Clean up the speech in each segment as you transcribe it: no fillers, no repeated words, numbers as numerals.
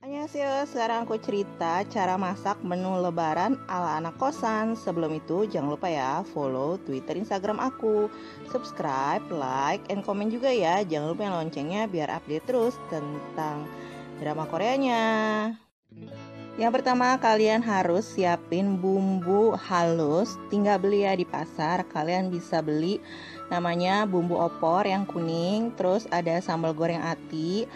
Annyeonghaseyo, sekarang aku cerita cara masak menu lebaran ala anak kosan. Sebelum itu jangan lupa ya follow Twitter, Instagram aku, subscribe, like, and comment juga ya. Jangan lupa yang loncengnya biar update terus tentang drama Koreanya. Yang pertama, kalian harus siapin bumbu halus. Tinggal beli ya di pasar. Kalian bisa beli namanya bumbu opor yang kuning. Terus ada sambal goreng ati.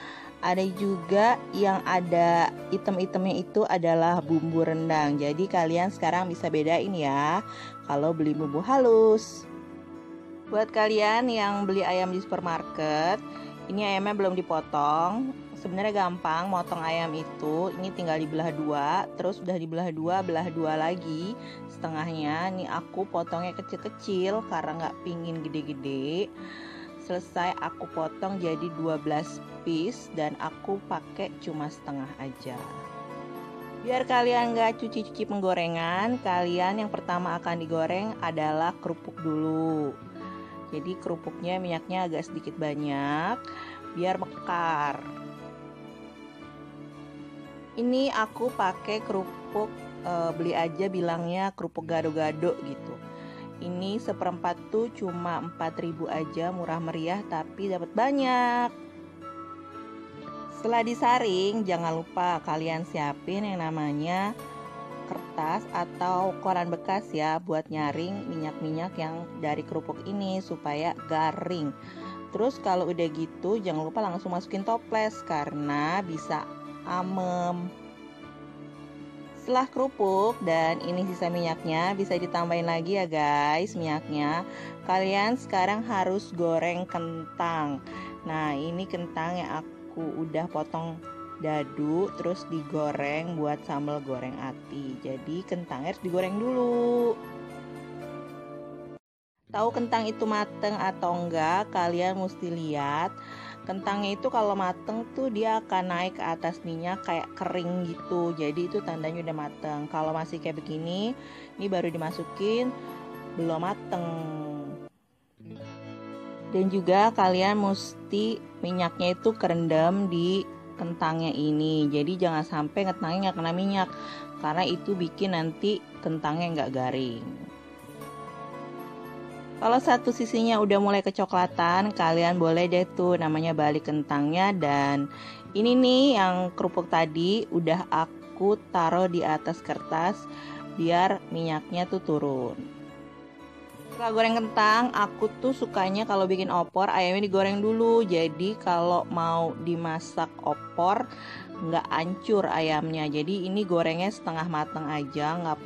Ada juga yang ada item-itemnya itu adalah bumbu rendang. Jadi kalian sekarang bisa bedain ya kalau beli bumbu halus. Buat kalian yang beli ayam di supermarket, ini ayamnya belum dipotong. Sebenarnya gampang motong ayam itu. Ini tinggal dibelah dua, terus udah dibelah dua, belah dua lagi setengahnya. Nih aku potongnya kecil-kecil karena nggak pingin gede-gede. Selesai aku potong jadi 12 piece dan aku pakai cuma setengah aja. Biar kalian gak cuci-cuci penggorengan, kalian yang pertama akan digoreng adalah kerupuk dulu. Jadi kerupuknya minyaknya agak sedikit banyak biar mekar. Ini aku pakai kerupuk beli aja bilangnya kerupuk gado-gado gitu. Ini seperempat tuh cuma 4.000 aja, murah meriah tapi dapat banyak. Setelah disaring, jangan lupa kalian siapin yang namanya kertas atau koran bekas ya buat nyaring minyak-minyak yang dari kerupuk ini supaya garing. Terus kalau udah gitu jangan lupa langsung masukin toples karena bisa amem. Setelah kerupuk dan ini sisa minyaknya, bisa ditambahin lagi ya guys minyaknya. Kalian sekarang harus goreng kentang. Nah ini kentang yang aku udah potong dadu terus digoreng buat sambal goreng ati. Jadi kentangnya harus digoreng dulu. Tahu kentang itu mateng atau enggak, kalian mesti lihat. Kentangnya itu kalau mateng tuh dia akan naik ke atas minyak kayak kering gitu. Jadi itu tandanya udah mateng. Kalau masih kayak begini, ini baru dimasukin, belum mateng. Dan juga kalian mesti minyaknya itu kerendam di kentangnya ini. Jadi jangan sampai kentangnya nggak kena minyak, karena itu bikin nanti kentangnya nggak garing. Kalau satu sisinya udah mulai kecoklatan, kalian boleh deh tuh namanya balik kentangnya. Dan ini nih yang kerupuk tadi udah aku taruh di atas kertas biar minyaknya tuh turun. Setelah goreng kentang, aku tuh sukanya kalau bikin opor ayamnya digoreng dulu. Jadi kalau mau dimasak opor nggak hancur ayamnya. Jadi ini gorengnya setengah matang aja, nggak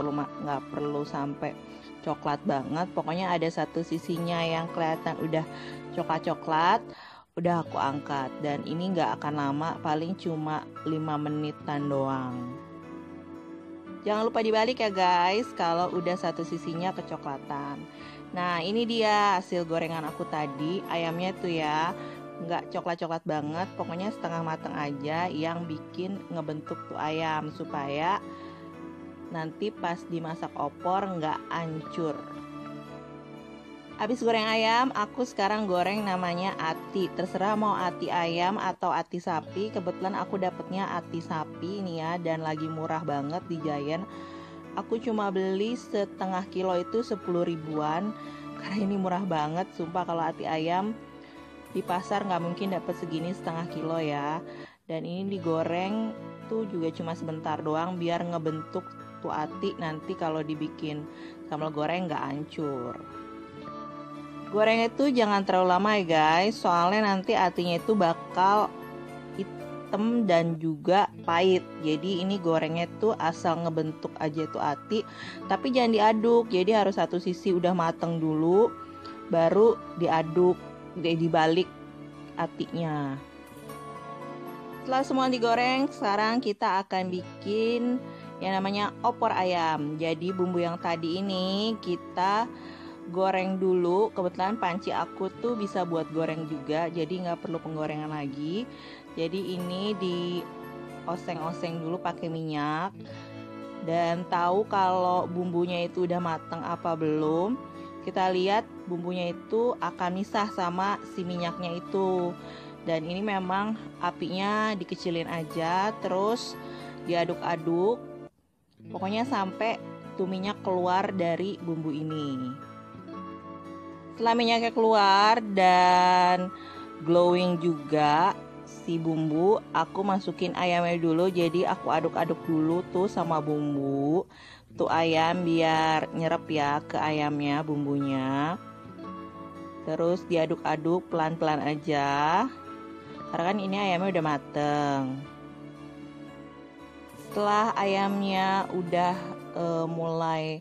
perlu sampai coklat banget. Pokoknya ada satu sisinya yang kelihatan udah coklat-coklat, udah aku angkat. Dan ini nggak akan lama, paling cuma 5 menitan doang. Jangan lupa dibalik ya guys kalau udah satu sisinya kecoklatan. Nah ini dia hasil gorengan aku tadi. Ayamnya tuh ya nggak coklat-coklat banget, pokoknya setengah matang aja, yang bikin ngebentuk tuh ayam supaya nanti pas dimasak opor nggak hancur. Habis goreng ayam, aku sekarang goreng namanya ati. Terserah mau ati ayam atau ati sapi. Kebetulan aku dapetnya ati sapi ini ya, dan lagi murah banget di Giant. Aku cuma beli setengah kilo itu 10 ribuan. Karena ini murah banget, sumpah kalau ati ayam di pasar nggak mungkin dapet segini setengah kilo ya. Dan ini digoreng tuh juga cuma sebentar doang biar ngebentuk tuh ati, nanti kalau dibikin sambal goreng nggak hancur. Gorengnya itu jangan terlalu lama ya guys, soalnya nanti atinya itu bakal hitam dan juga pahit. Jadi ini gorengnya tuh asal ngebentuk aja itu ati, tapi jangan diaduk. Jadi harus satu sisi udah mateng dulu, baru diaduk, dibalik atinya. Setelah semua digoreng, sekarang kita akan bikin yang namanya opor ayam. Jadi bumbu yang tadi ini kita goreng dulu. Kebetulan panci aku tuh bisa buat goreng juga, jadi nggak perlu penggorengan lagi. Jadi ini di oseng-oseng dulu pakai minyak. Dan tahu kalau bumbunya itu udah matang apa belum, kita lihat bumbunya itu akan misah sama si minyaknya itu. Dan ini memang apinya dikecilin aja, terus diaduk-aduk, pokoknya sampai tuh minyak keluar dari bumbu ini. Setelah minyaknya keluar dan glowing juga si bumbu, aku masukin ayamnya dulu. Jadi aku aduk-aduk dulu tuh sama bumbu tuh ayam biar nyerap ya ke ayamnya bumbunya. Terus diaduk-aduk pelan-pelan aja, karena kan ini ayamnya udah mateng. Setelah ayamnya udah mulai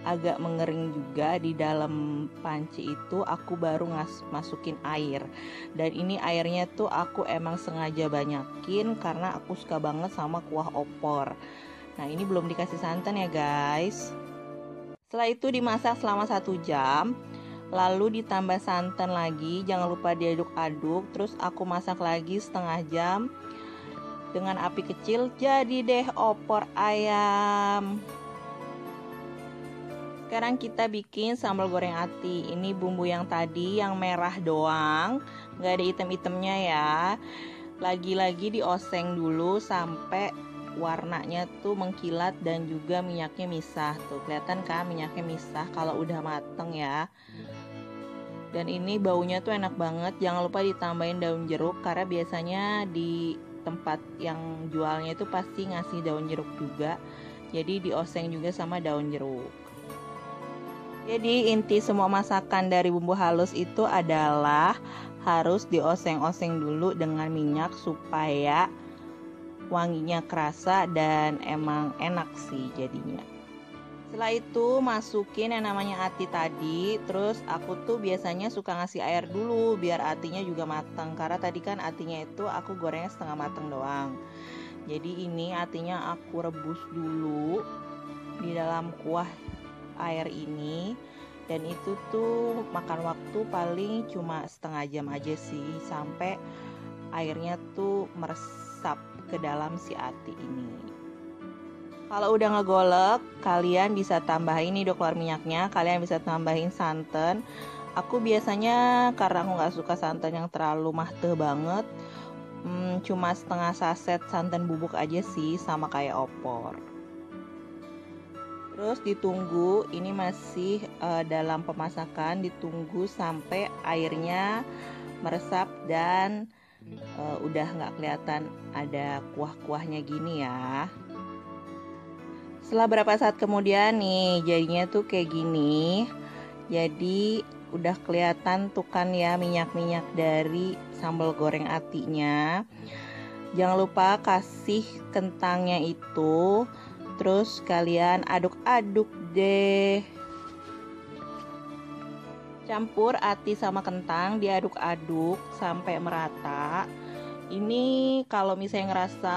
agak mengering juga di dalam panci itu, aku baru masukin air. Dan ini airnya tuh aku emang sengaja banyakin karena aku suka banget sama kuah opor. Nah, ini belum dikasih santan ya guys. Setelah itu dimasak selama 1 jam, lalu ditambah santan lagi. Jangan lupa diaduk-aduk. Terus aku masak lagi setengah jam dengan api kecil. Jadi deh opor ayam. Sekarang kita bikin sambal goreng ati. Ini bumbu yang tadi yang merah doang, nggak ada item-itemnya ya. Lagi-lagi dioseng dulu sampai warnanya tuh mengkilat dan juga minyaknya misah. Tuh kelihatan kan minyaknya misah kalau udah mateng ya. Dan ini baunya tuh enak banget. Jangan lupa ditambahin daun jeruk, karena biasanya di tempat yang jualnya itu pasti ngasih daun jeruk juga. Jadi dioseng juga sama daun jeruk. Jadi inti semua masakan dari bumbu halus itu adalah harus dioseng-oseng dulu dengan minyak supaya wanginya kerasa dan emang enak sih jadinya. Setelah itu masukin yang namanya ati tadi. Terus aku tuh biasanya suka ngasih air dulu biar atinya juga matang, karena tadi kan atinya itu aku gorengnya setengah matang doang. Jadi ini atinya aku rebus dulu di dalam kuah air ini, dan itu tuh makan waktu paling cuma setengah jam aja sih, sampai airnya tuh meresap ke dalam si ati ini. Kalau udah ngegolek, kalian bisa tambahin, ini udah keluar minyaknya, kalian bisa tambahin santan. Aku biasanya karena aku nggak suka santan yang terlalu mahteh banget, cuma setengah saset santan bubuk aja sih, sama kayak opor. Terus ditunggu, ini masih dalam pemasakan, ditunggu sampai airnya meresap dan udah nggak kelihatan ada kuah-kuahnya gini ya. Setelah berapa saat kemudian nih jadinya tuh kayak gini. Jadi udah kelihatan tuh kan ya minyak-minyak dari sambal goreng atinya. Jangan lupa kasih kentangnya itu. Terus kalian aduk-aduk deh. Campur ati sama kentang, diaduk-aduk sampai merata. Ini kalau misalnya ngerasa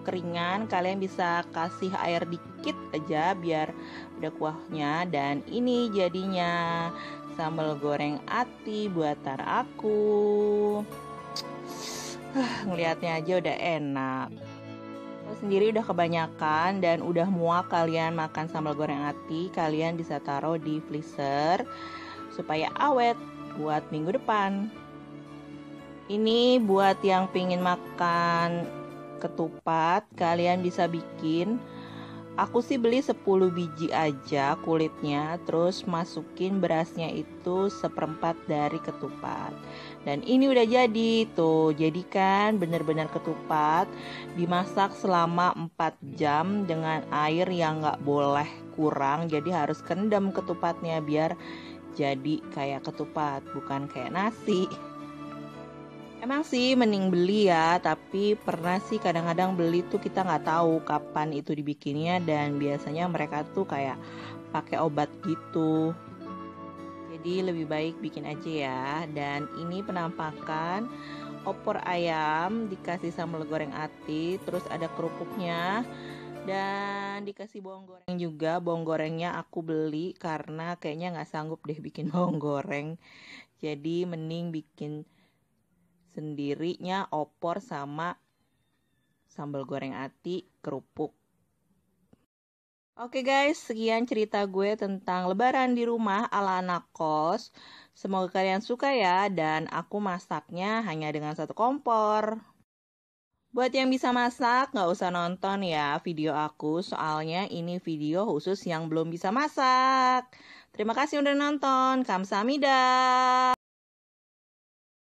kekeringan, kalian bisa kasih air dikit aja biar udah kuahnya. Dan ini jadinya sambal goreng ati buatan aku. Ngelihatnya aja udah enak. Sendiri udah kebanyakan dan udah muak kalian makan sambal goreng ati, kalian bisa taruh di freezer supaya awet buat minggu depan. Ini buat yang pingin makan ketupat, kalian bisa bikin. Aku sih beli 10 biji aja kulitnya, terus masukin berasnya itu 1/4 dari ketupat. Dan ini udah jadi tuh, jadi kan bener-bener ketupat. Dimasak selama 4 jam dengan air yang gak boleh kurang, jadi harus kendam ketupatnya biar jadi kayak ketupat, bukan kayak nasi. Emang sih mending beli ya, tapi pernah sih kadang-kadang beli tuh kita nggak tahu kapan itu dibikinnya, dan biasanya mereka tuh kayak pakai obat gitu. Jadi lebih baik bikin aja ya. Dan ini penampakan opor ayam dikasih sambal goreng ati, terus ada kerupuknya dan dikasih bawang goreng juga. Bawang gorengnya aku beli karena kayaknya nggak sanggup deh bikin bawang goreng. Jadi mending bikin sendirinya opor sama sambal goreng ati kerupuk. Oke guys, sekian cerita gue tentang lebaran di rumah ala anak kos. Semoga kalian suka ya, dan aku masaknya hanya dengan satu kompor. Buat yang bisa masak, nggak usah nonton ya video aku, soalnya ini video khusus yang belum bisa masak. Terima kasih udah nonton. Kamsahamnida.